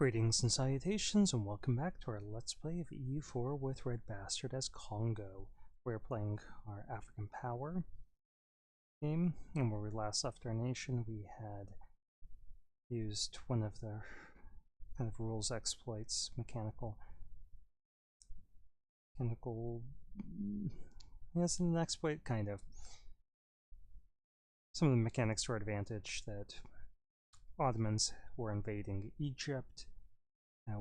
Greetings and salutations, and welcome back to our Let's Play of EU4 with RedBstrd as Kongo. We're playing our African Power game, and where we last left our nation, we had used one of the kind of rules exploits, mechanical, yes, an exploit, kind of. Some of the mechanics to our advantage that Ottomans were invading Egypt.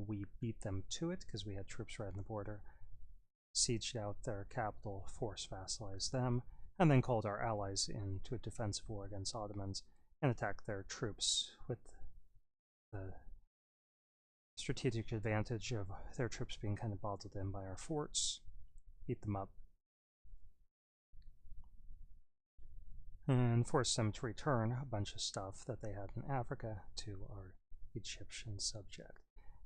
We beat them to it because we had troops right on the border, sieged out their capital, force vassalized them, and then called our allies into a defensive war against Ottomans and attacked their troops with the strategic advantage of their troops being kind of bottled in by our forts, beat them up, and forced them to return a bunch of stuff that they had in Africa to our Egyptian subject.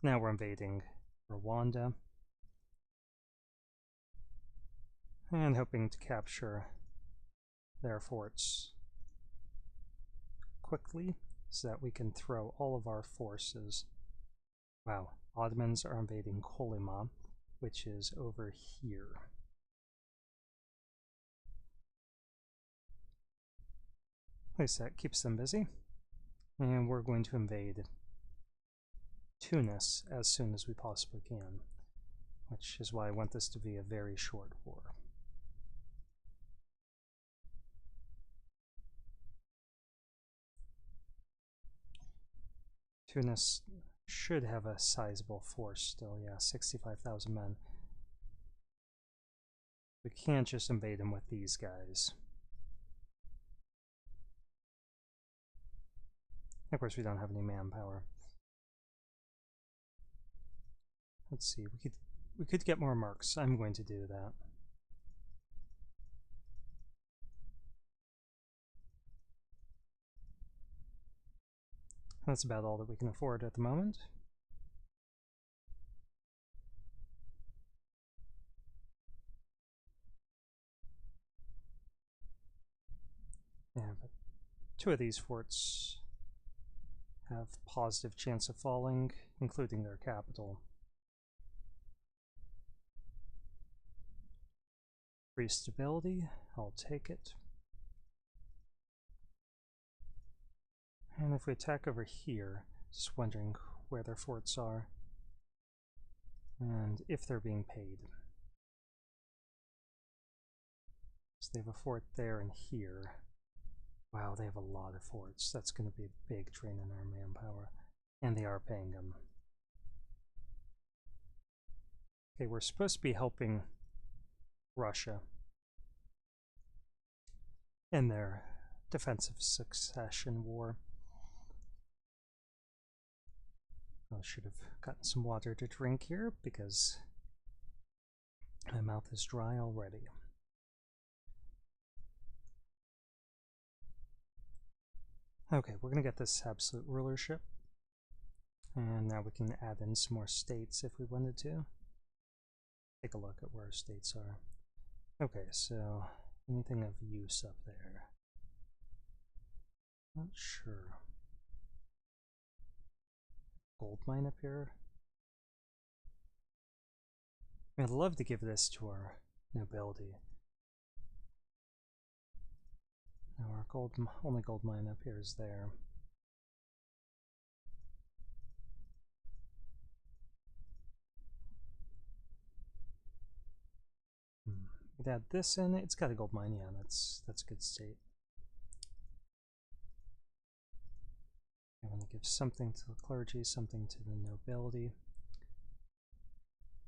Now we're invading Rwanda and hoping to capture their forts quickly so that we can throw all of our forces. Wow, Ottomans are invading Kolyma, which is over here. At least that keeps them busy. And we're going to invade Tunis as soon as we possibly can, which is why I want this to be a very short war. Tunis should have a sizable force still, yeah, 65,000 men. We can't just invade them with these guys. Of course, we don't have any manpower. Let's see, we could get more marks. I'm going to do that. That's about all that we can afford at the moment. Yeah, but two of these forts have positive chance of falling, including their capital. Free stability, I'll take it. And if we attack over here, just wondering where their forts are and if they're being paid. So they have a fort there and here. Wow, they have a lot of forts. That's going to be a big drain on our manpower. And they are paying them. Okay, we're supposed to be helping Russia in their defensive succession war. I should have gotten some water to drink here because my mouth is dry already. Okay, we're going to get this absolute rulership. And now we can add in some more states if we wanted to. Take a look at where our states are. Okay, so anything of use up there? Not sure. Gold mine up here? I'd love to give this to our nobility. Now our only gold mine up here is there. We'd add this in. It's got a gold mine, yeah, that's a good state. I want to give something to the clergy, something to the nobility.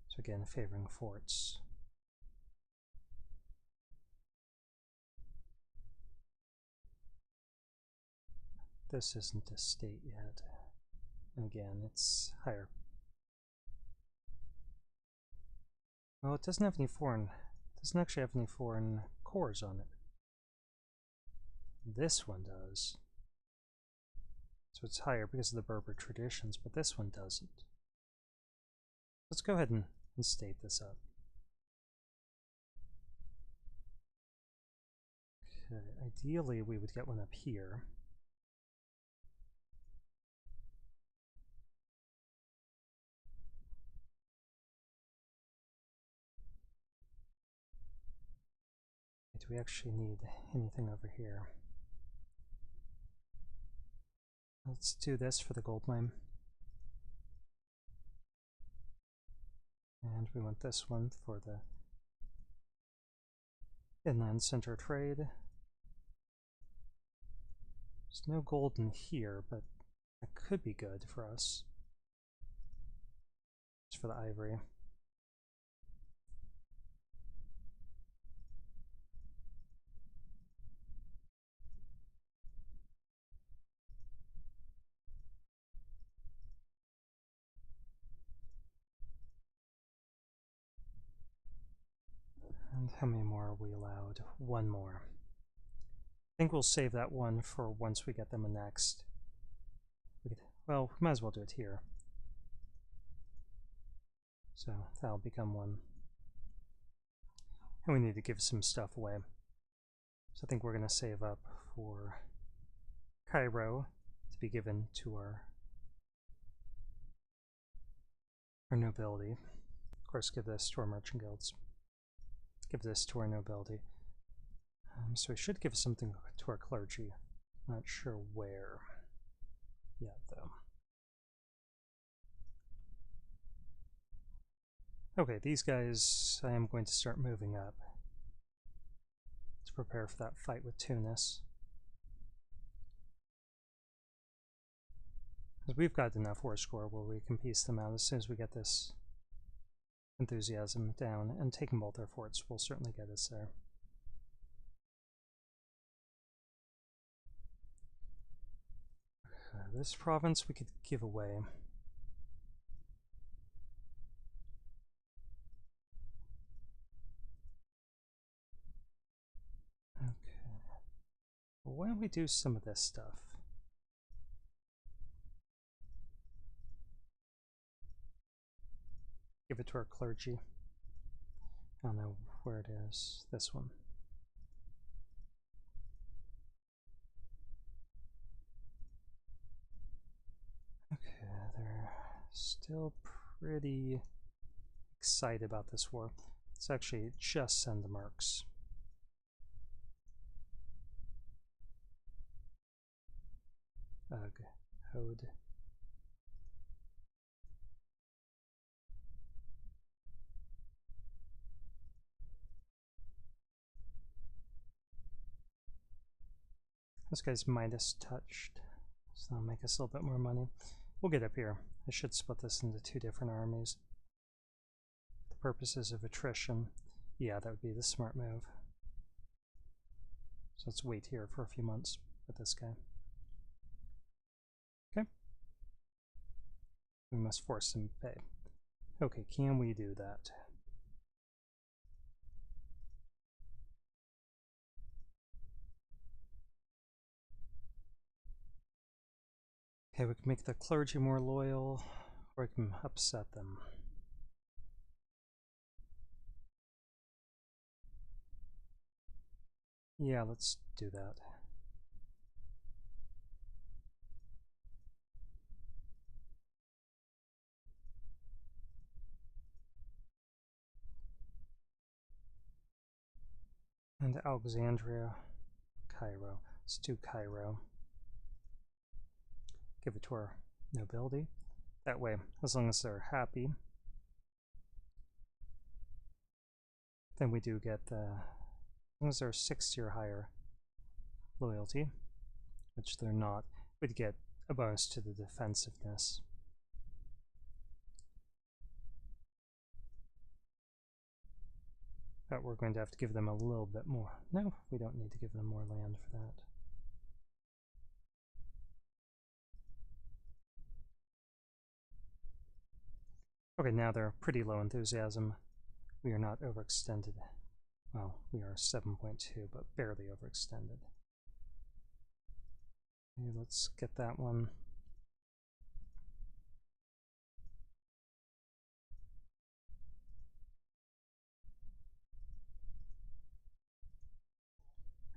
So again, favoring forts. This isn't a state yet. And again, it's higher. Well, it doesn't have any foreign, doesn't actually have any foreign cores on it. This one does. So it's higher because of the Berber traditions, but this one doesn't. Let's go ahead and state this up. Okay, ideally we would get one up here. do we actually need anything over here? Let's do this for the gold mine. And we want this one for the inland center trade. There's no gold in here, but that could be good for us. It's for the ivory. And how many more are we allowed? One more. I think we'll save that one for once we get them next. Well, we might as well do it here. So that'll become one. And we need to give some stuff away. So I think we're going to save up for Cairo to be given to our nobility. Of course, give this to our merchant guilds. Give this to our nobility. So we should give something to our clergy. Not sure where yet, though. Okay, these guys I am going to start moving up to prepare for that fight with Tunis. Because we've got enough war score where we can piece them out as soon as we get this enthusiasm down, and taking both their forts will certainly get us there. This province we could give away. Okay. Well, why don't we do some of this stuff? Give it to our clergy. I don't know where it is. This one. Okay, they're still pretty excited about this war. Let's actually just send the mercs. Ugh, Hode. This guy's Midas touched, so that'll make us a little bit more money. We'll get up here. I should split this into two different armies. For the purposes of attrition, yeah, that would be the smart move. So let's wait here for a few months with this guy. Okay. We must force him to pay. Okay, can we do that? Okay, we can make the clergy more loyal, or we can upset them. Yeah, let's do that. And Alexandria, Cairo. Let's do Cairo. Give it to our nobility. That way, as long as they're happy, then we do get the, as long as they're 60 or higher loyalty, which they're not, we'd get a bonus to the defensiveness. But we're going to have to give them a little bit more. No, we don't need to give them more land for that. Okay, now they're pretty low enthusiasm. We are not overextended. Well, we are 7.2, but barely overextended. Okay, let's get that one.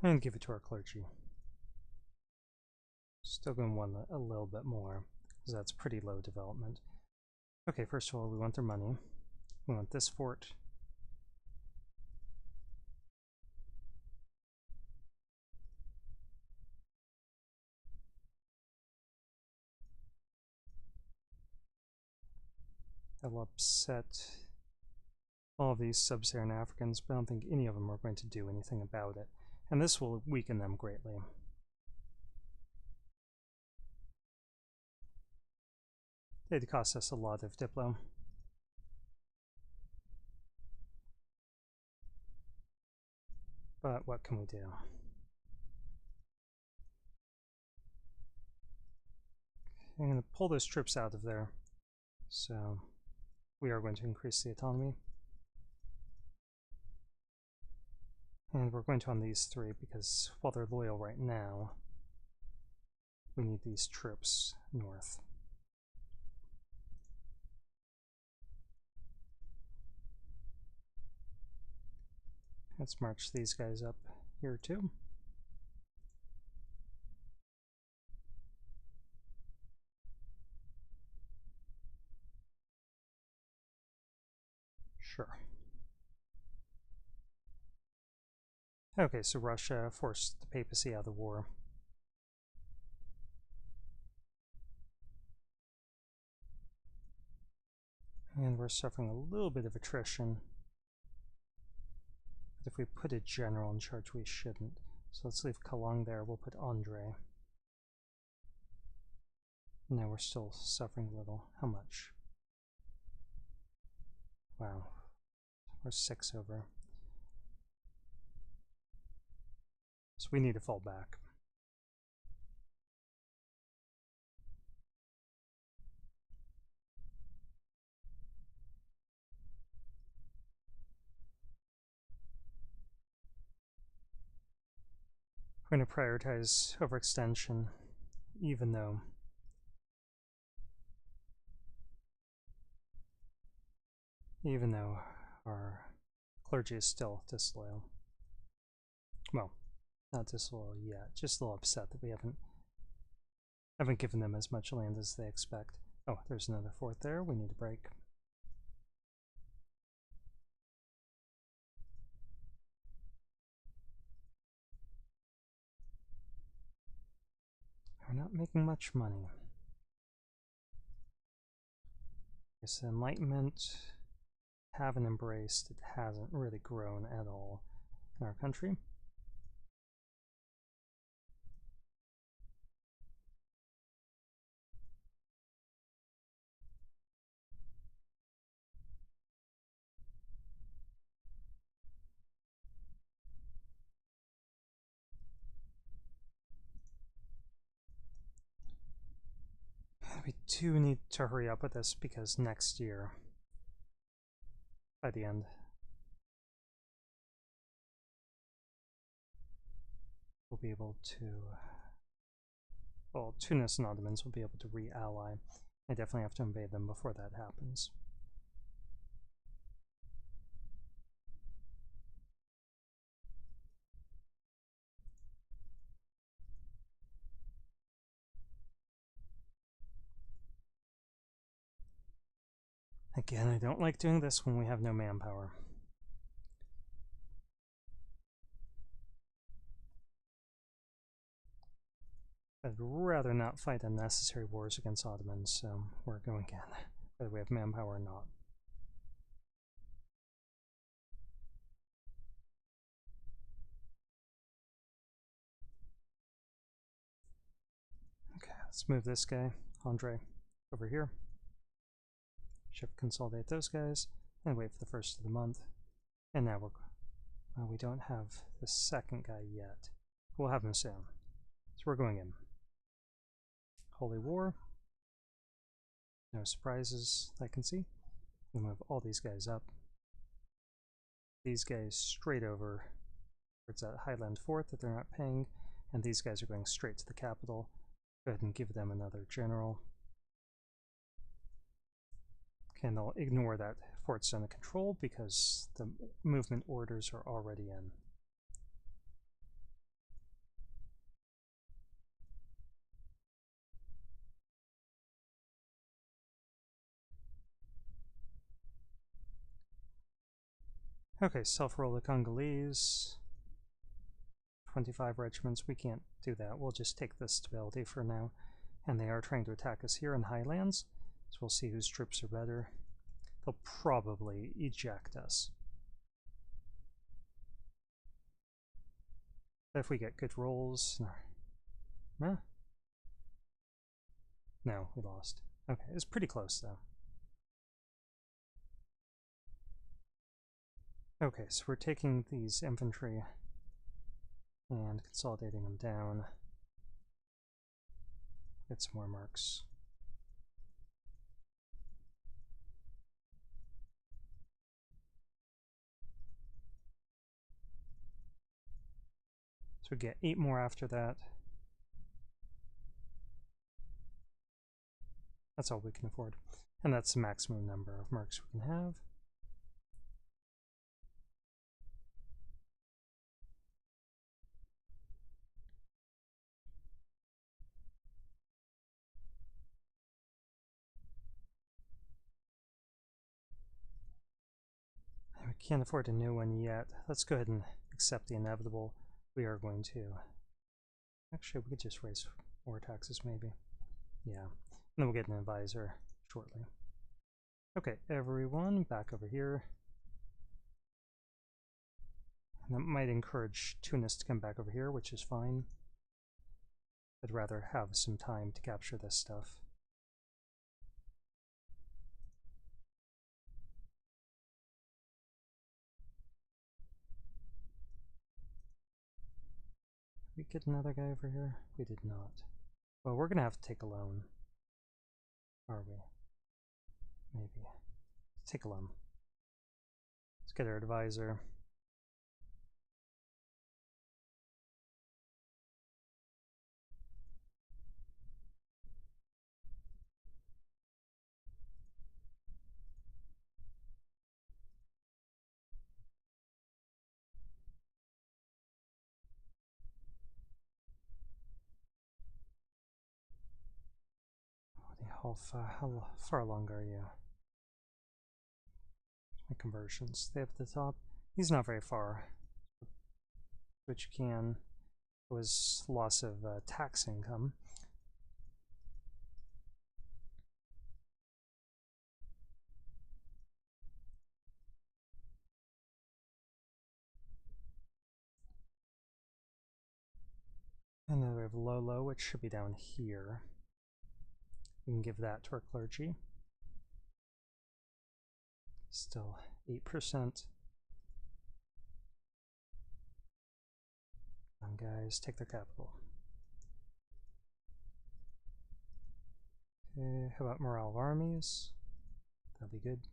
And give it to our clergy. Still going to want a little bit more, because that's pretty low development. Okay, first of all, we want their money. We want this fort. That'll upset all of these sub-Saharan Africans, but I don't think any of them are going to do anything about it. And this will weaken them greatly. They'd cost us a lot of Diplo. But what can we do? I'm going to pull those troops out of there. So we are going to increase the autonomy. And we're going to on these three because while they're loyal right now, we need these troops north. Let's march these guys up here too. Sure. Okay, so Russia forced the papacy out of the war. And we're suffering a little bit of attrition. But if we put a general in charge, we shouldn't. So let's leave Kalong there. We'll put Andre. No, we're still suffering a little. How much? Wow. We're 6 over. So we need to fall back. We're going to prioritize overextension, even though our clergy is still disloyal. Well, not disloyal yet, just a little upset that we haven't given them as much land as they expect. Oh, there's another fort there. We need to break. We're not making much money. This Enlightenment haven't embraced. It hasn't really grown at all in our country. We do need to hurry up with this because next year, by the end, we'll be able to, well, Tunis and Ottomans will be able to re-ally. I definitely have to invade them before that happens. Again, I don't like doing this when we have no manpower. I'd rather not fight unnecessary wars against Ottomans, so we're going again, whether we have manpower or not. Okay, let's move this guy, Andre, over here. Shift consolidate those guys, and wait for the first of the month. And now we don't have the second guy yet. We'll have him soon. So we're going in. Holy War. No surprises I can see. We'll move all these guys up. These guys straight over towards that Highland fort that they're not paying, and these guys are going straight to the capital. Go ahead and give them another general. Okay, and they'll ignore that fort's under control because the movement orders are already in. Okay, self-roll the Congolese. 25 regiments, we can't do that. We'll just take the stability for now. And they are trying to attack us here in Highlands, so we'll see whose troops are better. he'll probably eject us. But if we get good rolls... No. No, we lost. Okay, it was pretty close though. Okay, so we're taking these infantry and consolidating them down. Get some more marks. So we get 8 more after that. That's all we can afford. And that's the maximum number of marks we can have. We can't afford a new one yet. Let's go ahead and accept the inevitable. We are going to... Actually, we could just raise more taxes, maybe. Yeah. And then we'll get an advisor shortly. Okay, everyone, back over here. And that might encourage Tunis to come back over here, which is fine. I'd rather have some time to capture this stuff. Did we get another guy over here? We did not. Well, we're gonna have to take a loan. Are we? Maybe. Let's take a loan. Let's get our advisor. How far along are you? My conversions. Stay up at the top. He's not very far. Which can was loss of tax income. And then we have Lolo, which should be down here. We can give that to our clergy. Still 8%. Come on, guys, take their capital. Okay, how about morale of armies? That'll be good.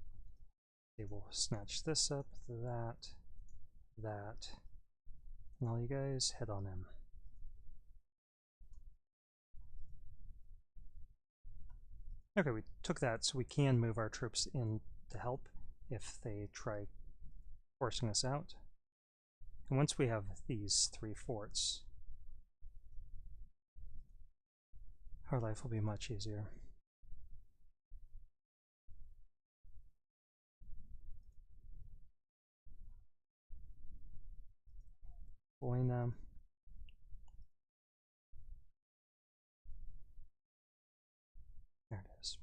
They will snatch this up, that, and all you guys head on in. Okay, we took that, so we can move our troops in to help if they try forcing us out. And once we have these 3 forts, our life will be much easier. Boina. There it is.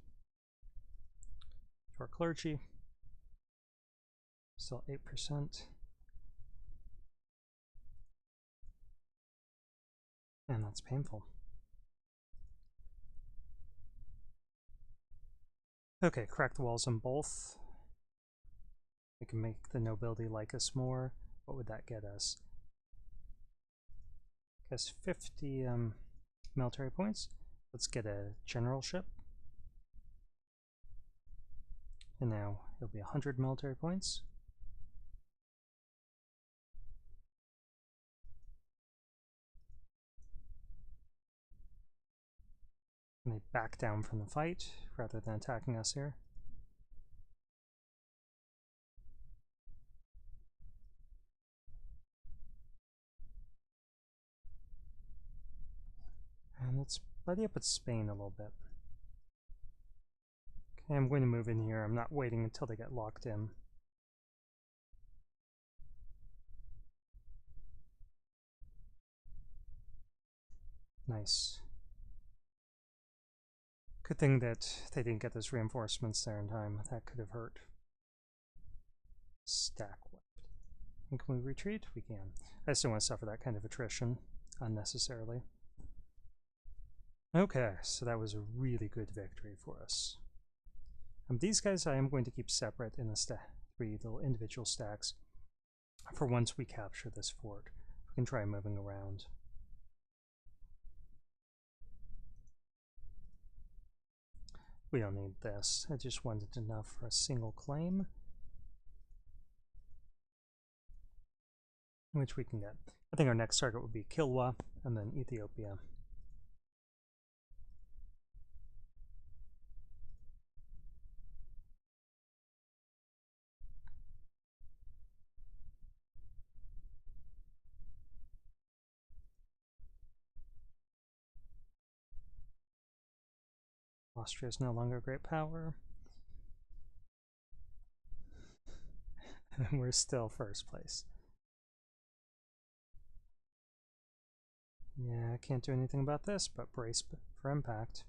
To our clergy, still 8%. And that's painful. Okay, crack the walls on both. We can make the nobility like us more. What would that get us? Guess 50 military points. Let's get a generalship. And now it'll be 100 military points. And they back down from the fight rather than attacking us here. And let's buddy up with Spain a little bit. Okay, I'm going to move in here. I'm not waiting until they get locked in. Nice. Good thing that they didn't get those reinforcements there in time. That could have hurt. Stack wiped. And can we retreat? We can. I just don't want to suffer that kind of attrition unnecessarily. Okay, so that was a really good victory for us. These guys I am going to keep separate in the 3 little individual stacks for once we capture this fort. We can try moving around. We don't need this. I just wanted enough for a single claim, which we can get. I think our next target would be Kilwa and then Ethiopia. Austria is no longer a great power. And we're still first place. Yeah, I can't do anything about this, but brace for impact.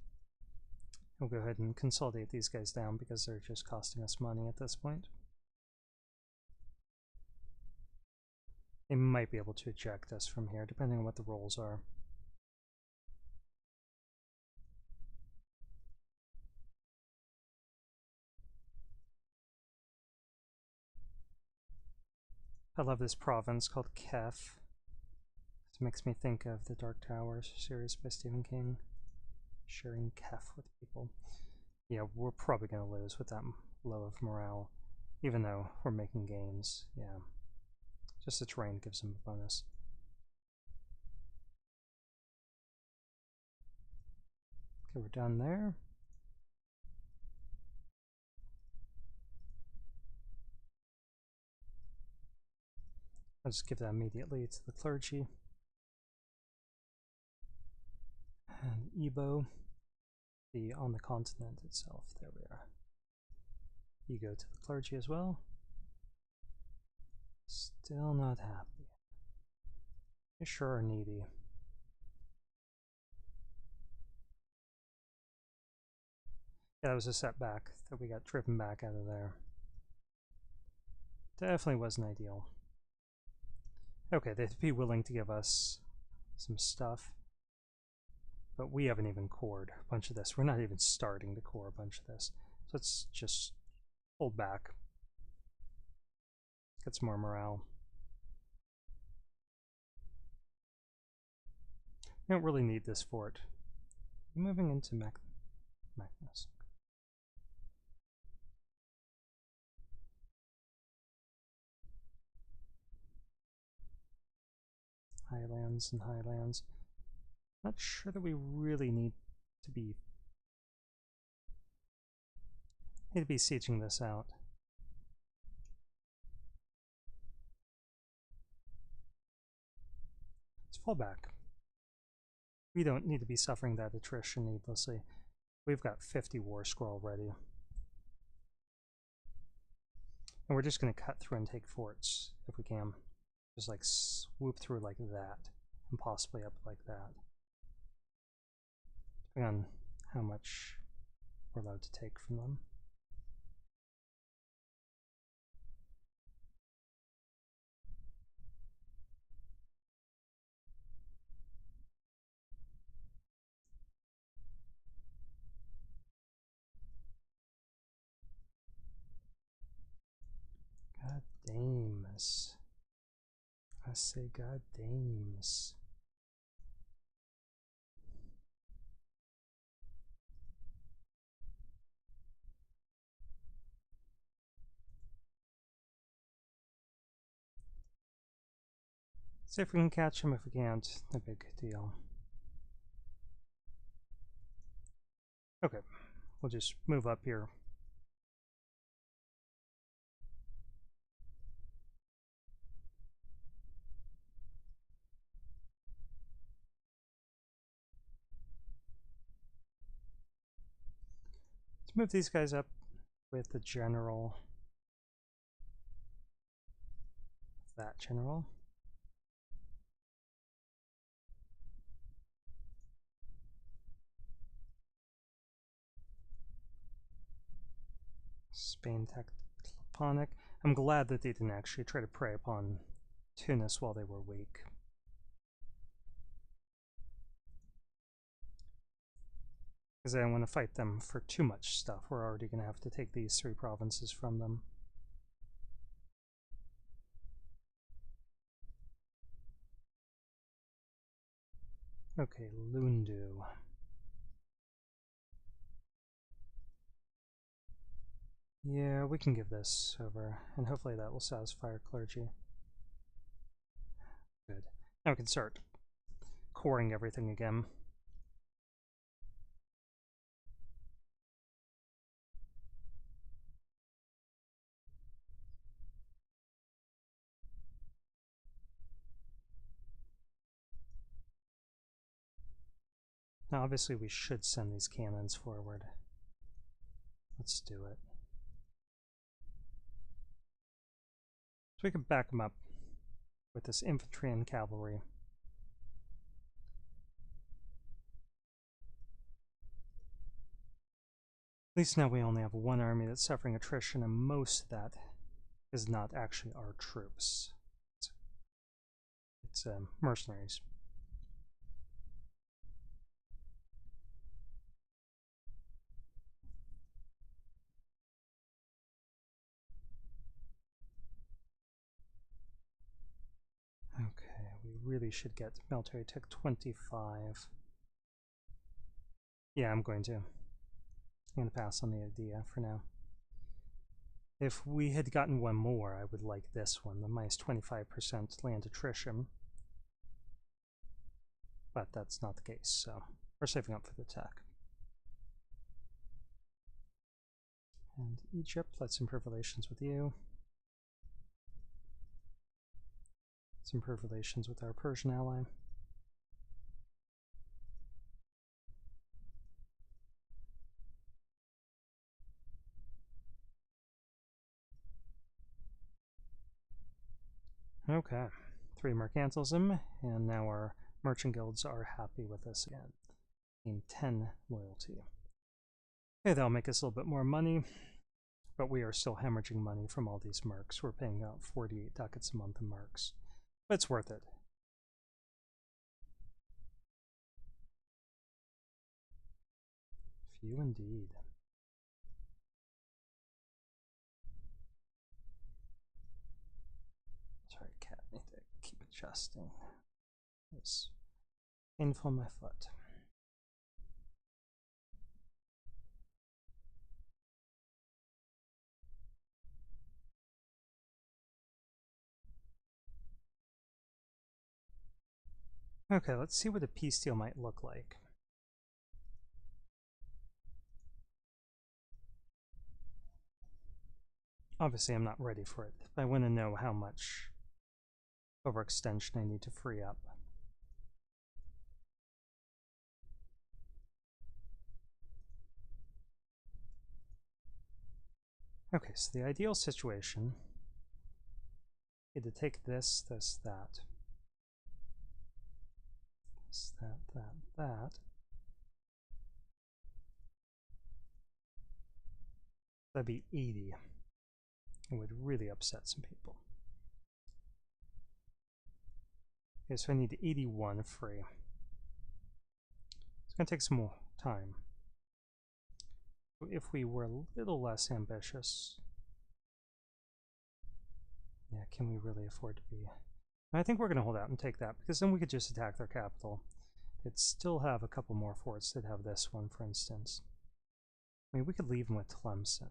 We'll go ahead and consolidate these guys down because they're just costing us money at this point. They might be able to eject us from here, depending on what the rolls are. I love this province called Kef. It makes me think of the Dark Tower series by Stephen King. Sharing Kef with people. Yeah, we're probably going to lose with that low of morale, even though we're making gains. Yeah, just the terrain gives them a bonus. Okay, we're done there. I'll just give that immediately to the clergy. And Ebo, be on the continent itself. There we are. You go to the clergy as well. Still not happy. You sure are needy. Yeah, that was a setback that we got driven back out of there. Definitely wasn't ideal. Okay, they'd be willing to give us some stuff, but we haven't even cored a bunch of this. We're not even starting to core a bunch of this. So let's just hold back. Get some more morale. We don't really need this fort. Moving into Magnus. Highlands and Highlands. Not sure that we really need to be sieging this out. Let's fall back. We don't need to be suffering that attrition needlessly. We've got 50 war score already. And we're just going to cut through and take forts if we can. Just like swoop through like that and possibly up like that. Depending on how much we're allowed to take from them. God dames. I say god dames. See if we can catch him. If we can't, no big deal. Okay, we'll just move up here. Let's move these guys up with the general. That general. Spain Tectonic. I'm glad that they didn't actually try to prey upon Tunis while they were weak. Because I don't want to fight them for too much stuff. We're already going to have to take these 3 provinces from them. Okay, Lundu. Yeah, we can give this over, and hopefully that will satisfy our clergy. Good. Now we can start coring everything again. Now obviously we should send these cannons forward. Let's do it. So we can back them up with this infantry and cavalry. At least now we only have 1 army that's suffering attrition, and most of that is not actually our troops. It's mercenaries. Okay, we really should get military tech 25. Yeah, I'm going to pass on the idea for now. If we had gotten 1 more, I would like this one, the minus 25% land attrition. But that's not the case, so we're saving up for the tech. And Egypt, let's improve relations with you. Let's improve relations with our Persian ally. Okay, 3 mercantilism, and now our merchant guilds are happy with us again. Gain 10 loyalty. Okay, that'll make us a little bit more money, but we are still hemorrhaging money from all these mercs. We're paying out 48 ducats a month in mercs, but it's worth it. Few indeed. Sorry, cat, I need to keep adjusting. It's painful on my foot. Okay, let's see what a peace deal might look like. Obviously, I'm not ready for it. I want to know how much overextension I need to free up. Okay, so the ideal situation is to take this, this, that. This, that. That'd be 80. It would really upset some people. Okay, so I need 81 free. It's going to take some more time. If we were a little less ambitious, yeah, can we really afford to be? I think we're going to hold out and take that, because then we could just attack their capital. They'd still have a couple more forts. They'd have this one, for instance. I mean, we could leave them with Tlemcen.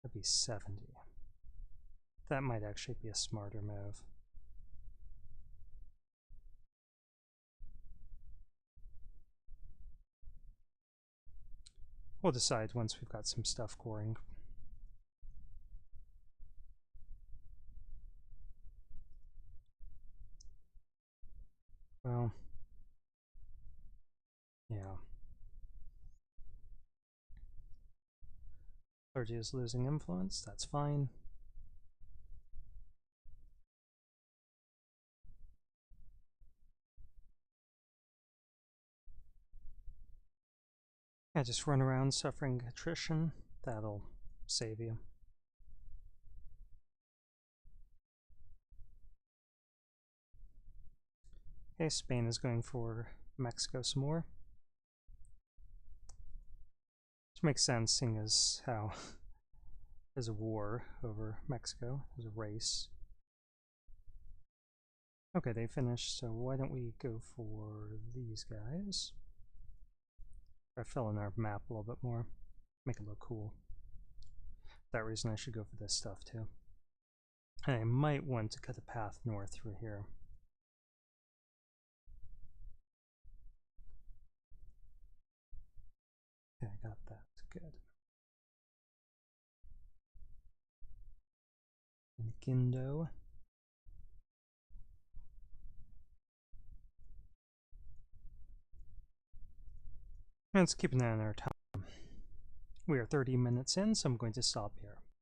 That'd be 70. That might actually be a smarter move. We'll decide once we've got some stuff coring. Well, yeah. Clergy is losing influence, that's fine. Yeah, just run around suffering attrition. That'll save you. Okay, Spain is going for Mexico some more. Which makes sense, seeing as how there's a war over Mexico, there's a race. Okay, they finished, so why don't we go for these guys? I fill in our map a little bit more, make it look cool. For that reason, I should go for this stuff too. And I might want to cut a path north through here. Okay, I got that. Good. And Gindo. Let's keep an eye on our time. We are 30 minutes in, so I'm going to stop here.